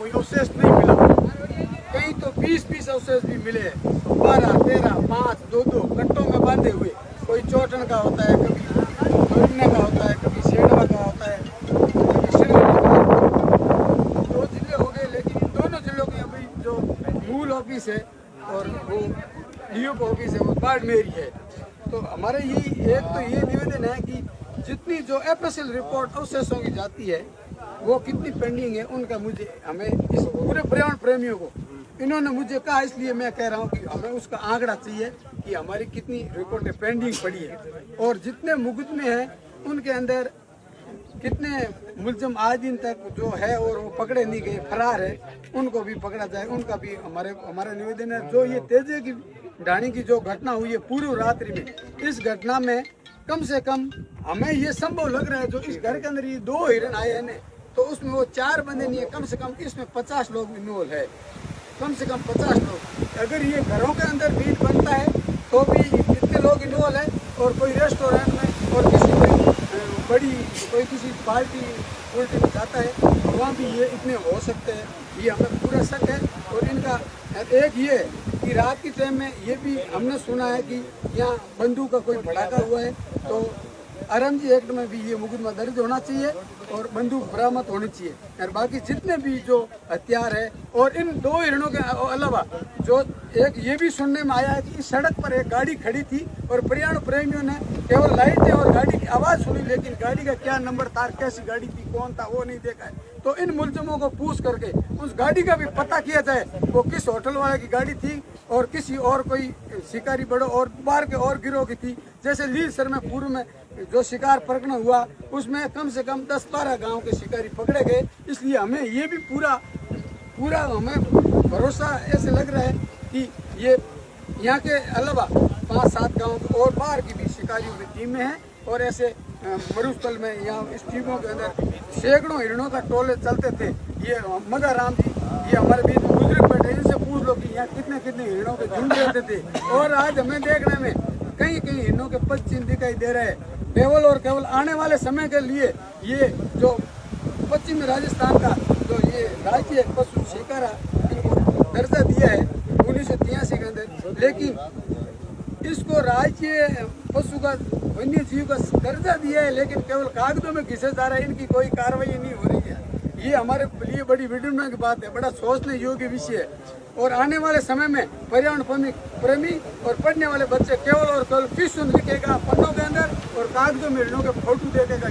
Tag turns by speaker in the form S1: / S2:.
S1: कोई अवशेष नहीं मिला। कहीं तो 20 अवशेष भी मिले हैं, 12, 13, 5, 2 कट्टों में बांधे हुए। कोई चौटन का होता है, कभी तोड़ने का होता है, कभी शेडवा का होता है, कभी श्रीनगर का। 2 जिले हो गए, लेकिन इन दोनों जिलों की अभी जो मूल ऑफिस है और वो डीओ ऑफिस है वो बाड़मेर है। तो हमारे एक तो ये निवेदन है कि जितनी जो एफएसएल रिपोर्ट अवशेषों की जाती है वो कितनी पेंडिंग है उनका हमें इस पूरे पर्यावरण प्रेमियों को इन्होंने मुझे कहा, इसलिए मैं कह रहा हूँ कि हमें उसका आंकड़ा चाहिए कि हमारी कितनी रिपोर्टें पेंडिंग पड़ी है और जितने मुकदमे हैं उनके अंदर कितने मुलजम आज दिन तक जो है और वो पकड़े नहीं गए, फरार है, उनको भी पकड़ा जाए। उनका भी हमारा निवेदन है। जो ये तेजे की ढाणी की जो घटना हुई है पूर्व रात्रि में, इस घटना में कम से कम हमें ये संभव लग रहा है, जो इस घर के अंदर ये 2 हिरण आए हैं तो उसमें वो 4 बंदे नहीं है, कम से कम इसमें 50 लोग इन्वॉल्व है, कम से कम 50 लोग। अगर ये घरों के अंदर मीट बनता है तो भी इतने लोग इन्वॉल्व है, और कोई रेस्टोरेंट में और किसी कोई किसी पार्टी उल्टी में जाता है तो वहाँ भी ये इतने हो सकते हैं, ये हमें पूरा शक है। और इनका एक ये कि रात के टाइम में ये भी हमने सुना है कि यहाँ बंदूक का कोई भड़ाका हुआ है, तो आरएमजी एक्ट में भी ये मुकदमा दर्ज होना चाहिए और बंदूक बरामद होनी चाहिए। और बाकी जितने भी जो हथियार है, और इन 2 हिरणों के अलावा जो एक ये भी सुनने में आया है कि इस सड़क पर एक गाड़ी खड़ी थी और पर्यावरण प्रेमियों ने केवल लाइटें और गाड़ी की आवाज़ सुनी, लेकिन गाड़ी का क्या नंबर था, कैसी गाड़ी थी, कौन था, वो नहीं देखा है। तो इन मुलजमों को पूछ करके उस गाड़ी का भी पता किया जाए वो किस होटल वाले की गाड़ी थी और किसी और कोई शिकारी बड़ो और बाहर के और गिरोह की थी। जैसे लीलसर में पूर्व में जो शिकार पकड़ना हुआ उसमें कम से कम 10-12 गांव के शिकारी पकड़े गए। इसलिए हमें ये भी पूरा हमें भरोसा ऐसे लग रहा है कि ये यहाँ के अलावा 5-7 गांव और बाहर की भी शिकारियों की टीमें हैं। और ऐसे मरुस्थल में यहाँ इस टीमों के अंदर सैकड़ों हिरणों का टोले चलते थे। ये मगा राम जी ये हमारे बीच में बुजुर्ग बैठे, इनसे पूछ लो कि यहाँ कितने हिरणों के झुंड रहते थे। और आज हमें देखने में कहीं हिरणों के पद चिन्ह दिखाई दे रहे हैं। केवल और केवल आने वाले समय के लिए ये जो पश्चिमी राजस्थान का जो ये राज्य पशु शिकारा इनको दर्जा दिया है 1983 के अंदर, लेकिन इसको राज्य पशु का वन्य जीव का दर्जा दिया है, लेकिन केवल कागजों में घिसे जा रहा है, इनकी कोई कार्रवाई नहीं हो रही है। ये हमारे लिए बड़ी विडम्बना की बात है, बड़ा सोचने योग्य विषय है। और आने वाले समय में पर्यावरण प्रेमी और पढ़ने वाले बच्चे केवल और केवल क्वेश्चन लिखेगा पन्नों के अंदर और कागजों में हिरणों के फोटो देखेगा।